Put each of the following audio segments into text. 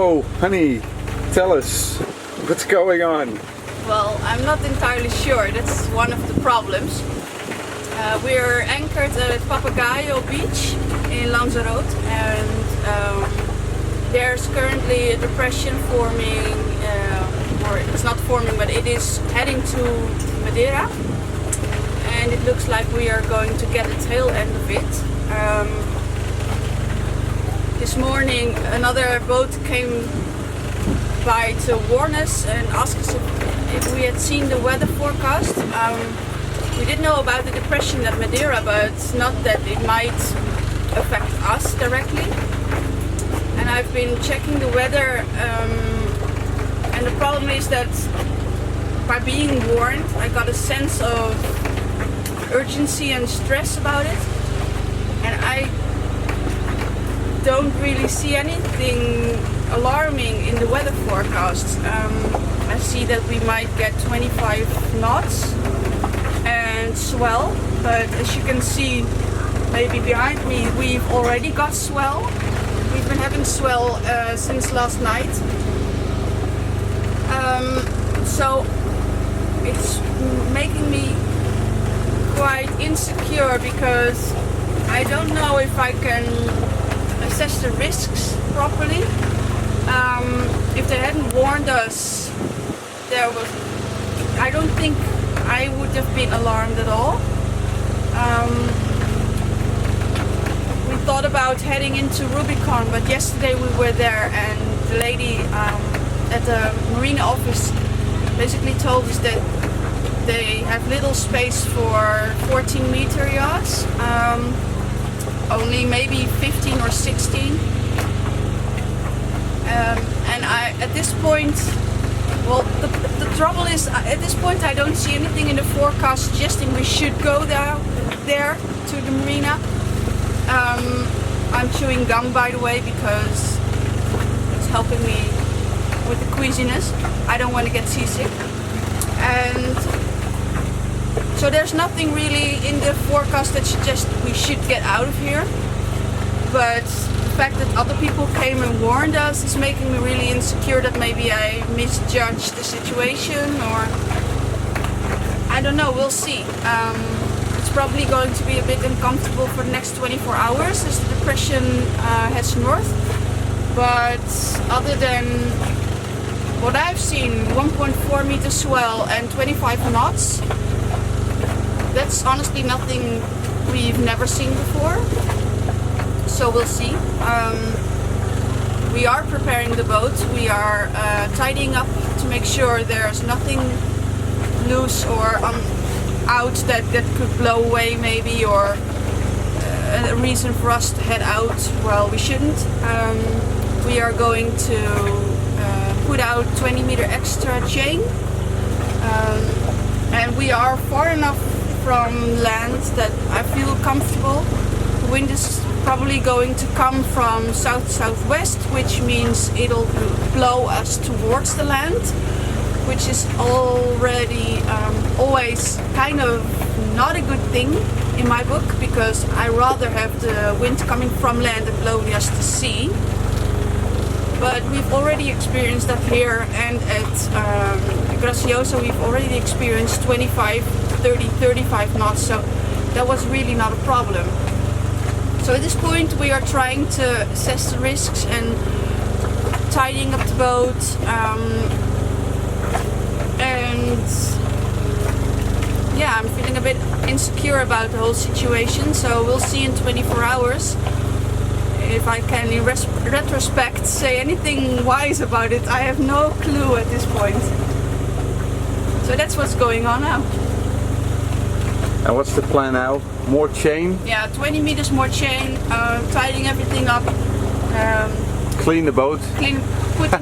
So, honey, tell us what's going on. Well, I'm not entirely sure. That's one of the problems. We're anchored at Papagayo beach in Lanzarote, and there's currently a depression forming, or it's not forming, but it is heading to Madeira, and it looks like we are going to get the tail end of it. This morning another boat came by to warn us and ask us if we had seen the weather forecast. We did know about the depression at Madeira, but not that it might affect us directly. And I've been checking the weather, and the problem is that by being warned, I got a sense of urgency and stress about it, and I don't really see anything alarming in the weather forecast. I see that we might get 25 knots and swell, but as you can see maybe behind me, we've already got swell. We've been having swell since last night. So it's making me quite insecure because I don't know if I can assess the risks properly. If they hadn't warned us, I don't think I would have been alarmed at all. We thought about heading into Rubicon, but yesterday we were there and the lady at the marina office basically told us that they have little space for 14-meter yachts, only maybe 15 or 16. And at this point, well, the trouble is, at this point I don't see anything in the forecast suggesting we should go there to the marina. I'm chewing gum, by the way, because it's helping me with the queasiness. I don't want to get seasick. And so there's nothing really in the forecast that suggests we should get out of here. But the fact that other people came and warned us is making me really insecure that maybe I misjudged the situation, or I don't know, we'll see. It's probably going to be a bit uncomfortable for the next 24 hours as the depression heads north. But other than what I've seen, 1.4 meter swell and 25 knots, that's honestly nothing we've never seen before. So we'll see. We are preparing the boat. We are tidying up to make sure there's nothing loose or out that could blow away maybe, or a reason for us to head out. Well, we shouldn't. We are going to put out 20-meter extra chain, and we are far enough from land that I feel comfortable. The wind is probably going to come from south-southwest, which means it'll blow us towards the land, which is already always kind of not a good thing in my book, because I rather have the wind coming from land and blowing us to sea. But we've already experienced that here, and at Graciosa we've already experienced 25, 30, 35 knots, so that was really not a problem. So at this point we are trying to assess the risks and tidying up the boat, and yeah, I'm feeling a bit insecure about the whole situation, so we'll see in 24 hours if I can in retrospect say anything wise about it. I have no clue at this point. So that's what's going on now. And what's the plan now? More chain? Yeah, 20 meters more chain, tidying everything up. Clean the boat? Putting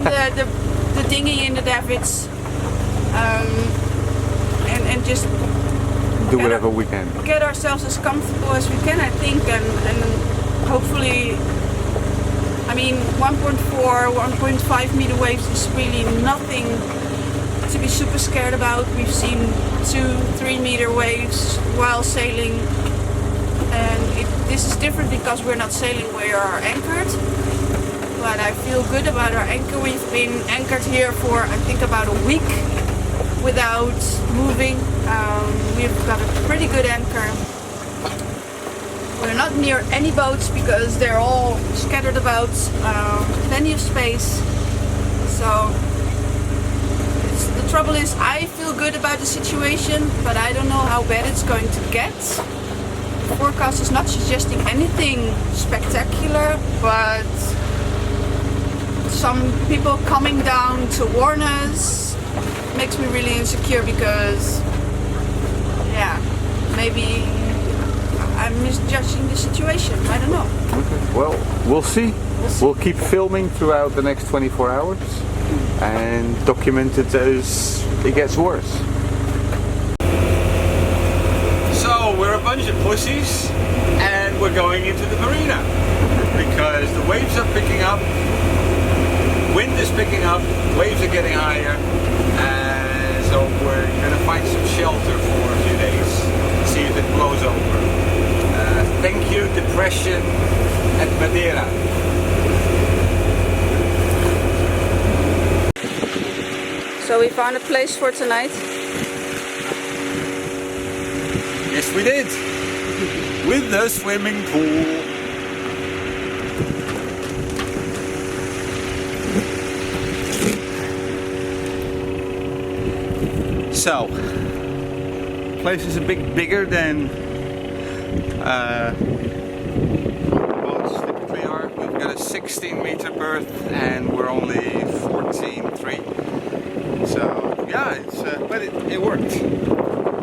the dinghy in the davits, and just do whatever we can. Get ourselves as comfortable as we can, I think, and hopefully, I mean, 1.4, 1.5 meter waves is really nothing to be super scared about. We've seen 2-3 meter waves while sailing, and this is different because we're not sailing, we are anchored. but I feel good about our anchor. We've been anchored here for I think about a week without moving. We've got a pretty good anchor. We're not near any boats because they're all scattered about, plenty of space. So the trouble is I feel good about the situation, but I don't know how bad it's going to get. The forecast is not suggesting anything spectacular, but some people coming down to warn us makes me really insecure because, yeah, maybe I'm misjudging the situation. I don't know. Okay. Well, we'll see. We'll keep filming throughout the next 24 hours and document it as it gets worse. So we're a bunch of pussies and we're going into the marina because the waves are picking up, wind is picking up, waves are getting higher, and so we're gonna find some shelter for a few days, see if it blows over. Thank you, depression at Madeira. So we found a place for tonight. Yes, we did. With the swimming pool. So, the place is a bit bigger than boats typically are. We've got a 16-meter berth and we're only 14.3. So yeah, it's but it worked.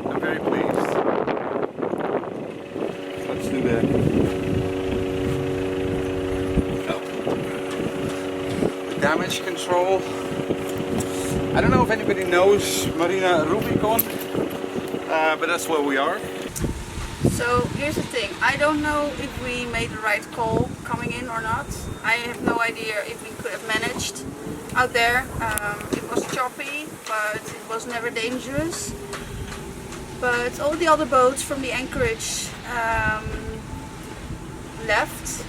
I'm very pleased. Let's do the damage control. I don't know if anybody knows Marina Rubicon, but that's where we are. So here's the thing, I don't know if we made the right call coming in or not. I have no idea if we could have managed out there. It was choppy, but it was never dangerous. But all the other boats from the anchorage left,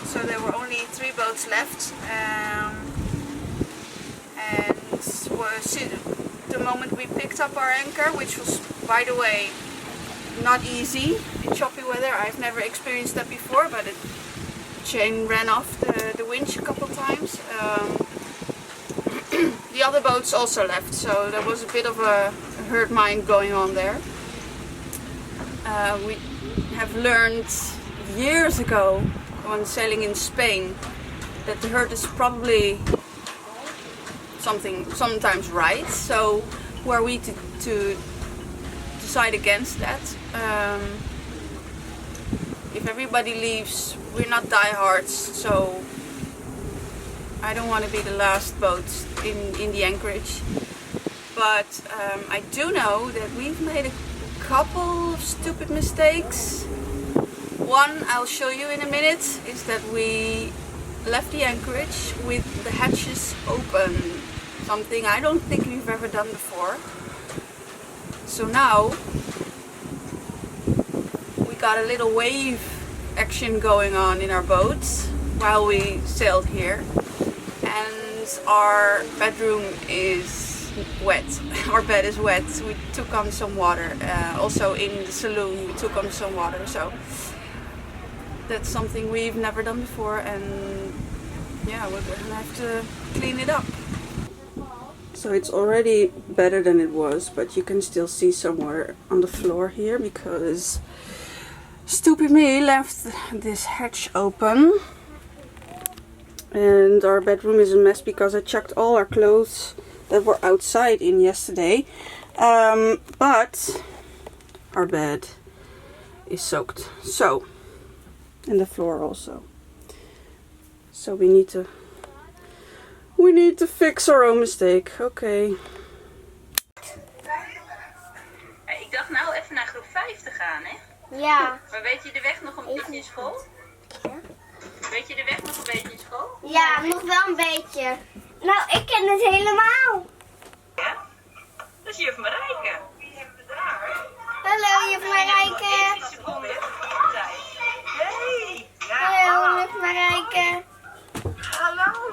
so there were only 3 boats left. And the moment we picked up our anchor, which was, by the way, not easy in choppy weather. I've never experienced that before, but the chain ran off the winch a couple times. The other boats also left, so there was a bit of a hurt mind going on there. We have learned years ago when sailing in Spain that the hurt is probably sometimes right, so who are we to decide against that? If everybody leaves, we're not diehards, so I don't want to be the last boat in the anchorage. But I do know that we've made a couple of stupid mistakes. One I'll show you in a minute is that we left the anchorage with the hatches open. Something I don't think we've ever done before. So now we got a little wave action going on in our boat while we sailed here, and our bedroom is wet. Our bed is wet. We took on some water. Also in the saloon we took on some water. So that's something we've never done before, and yeah, we're gonna have to clean it up. So it's already better than it was, but you can still see some water on the floor here because stupid me left this hatch open. And our bedroom is a mess because I chucked all our clothes that were outside in yesterday. But our bed is soaked. So, and the floor also. So we need to fix our own mistake. Okay. Ik dacht nou even naar groep 5 te gaan, hè? Ja. Maar weet je de weg nog een beetje in school? Ja. Weet je de weg nog een beetje in school? Ja, nog wel een beetje. Nou, ik ken het helemaal. Ja? Dat is juf Marijke. Hallo, juf Marijke. Even seconde. Hey. Ja. Hallo, juf Marijke. Hallo.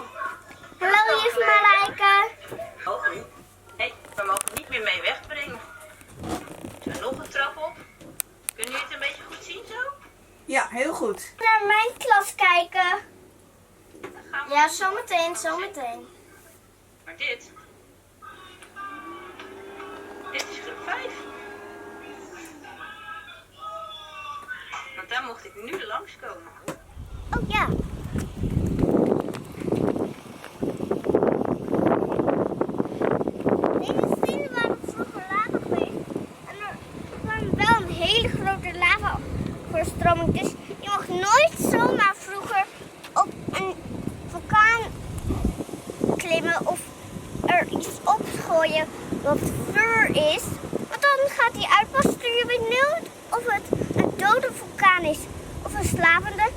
Ja, heel goed. Naar mijn klas kijken. Dan gaan we... Ja, zometeen, zometeen. Maar dit is groep 5. Want daar mocht ik nu langskomen. Oh ja. Deze stenen waren vroeger lava geweest. En er kwam wel een hele grote lavaverstroming. Dus je mag nooit zomaar vroeger op een vulkaan klimmen of er iets opgooien wat vuur is. Want dan gaat hij uitbarsten. Je weet nooit of het een dode vulkaan is of een slapende.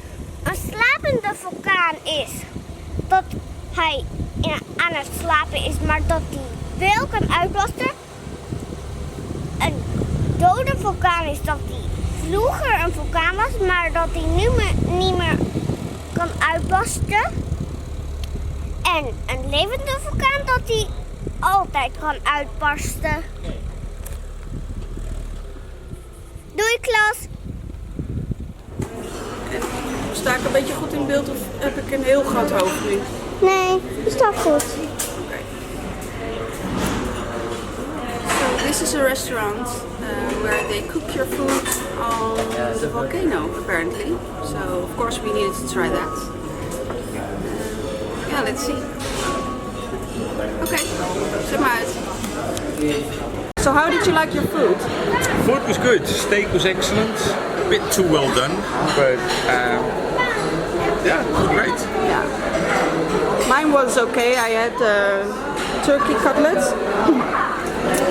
Een slapende vulkaan is dat hij aan het slapen is, maar dat hij wel kan uitbarsten. Een dode vulkaan is dat hij vroeger een vulkaan was, maar dat hij nu niet meer kan uitbarsten. En een levende vulkaan dat hij altijd kan uitbarsten. Doei klas! Sta ik een beetje goed in beeld of heb ik een heel groot hoofd nu? Nee, is dat goed? So this is a restaurant where they cook your food on the volcano apparently. So of course we needed to try that. Yeah, let's see. Okay, zet maar uit. So how did you like your food? Food was good. Steak was excellent. A bit too well done, but yeah, it was great. Yeah. Mine was okay. I had turkey cutlets.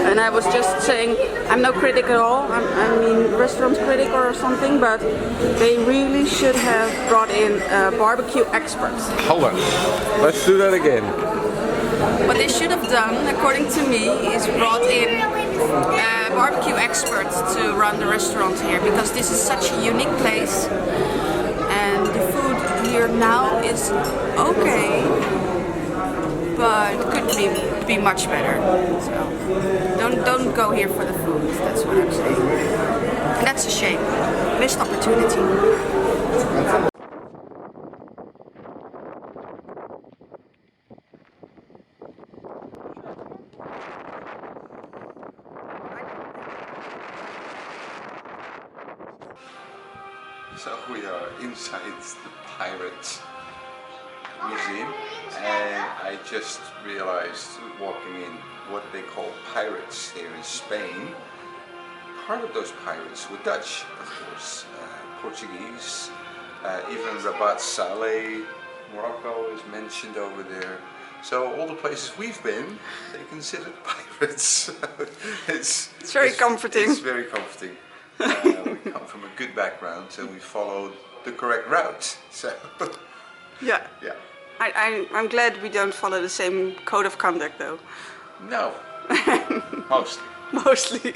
And I was just saying, I'm no critic at all. I mean, restaurant critic or something, but they really should have brought in barbecue experts. Hold on. Let's do that again. What they should have done, according to me, is brought in barbecue experts to run the restaurant here, because this is such a unique place. And the food here now is okay, but could be much better. So don't go here for the food. That's what I'm saying. And that's a shame. Missed opportunity. So we are inside the Pirate Museum, and I just realized walking in what they call pirates here in Spain. Part of those pirates were Dutch, of course, Portuguese, even Rabat Saleh, Morocco is mentioned over there. So all the places we've been, they considered pirates. It's very comforting. It's very comforting. We come from a good background, so we followed the correct route. So Yeah. yeah. I'm glad we don't follow the same code of conduct though. No. Mostly. Mostly.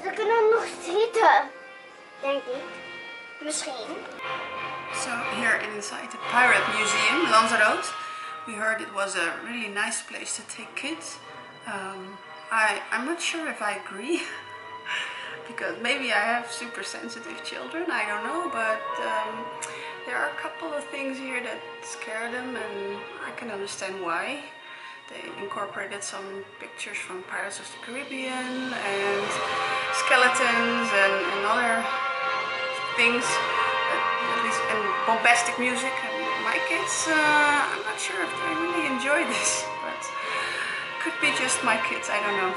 Ze kunnen nog zitten, denk ik. Misschien. So here inside the Pirate Museum, Lanzarote, we heard it was a really nice place to take kids. I'm not sure if I agree, because maybe I have super sensitive children, I don't know, but there are a couple of things here that scare them, and I can understand why. They incorporated some pictures from Pirates of the Caribbean and skeletons and other things, at least, and bombastic music. And my kids, I'm not sure if they really enjoy this, but could be just my kids, I don't know.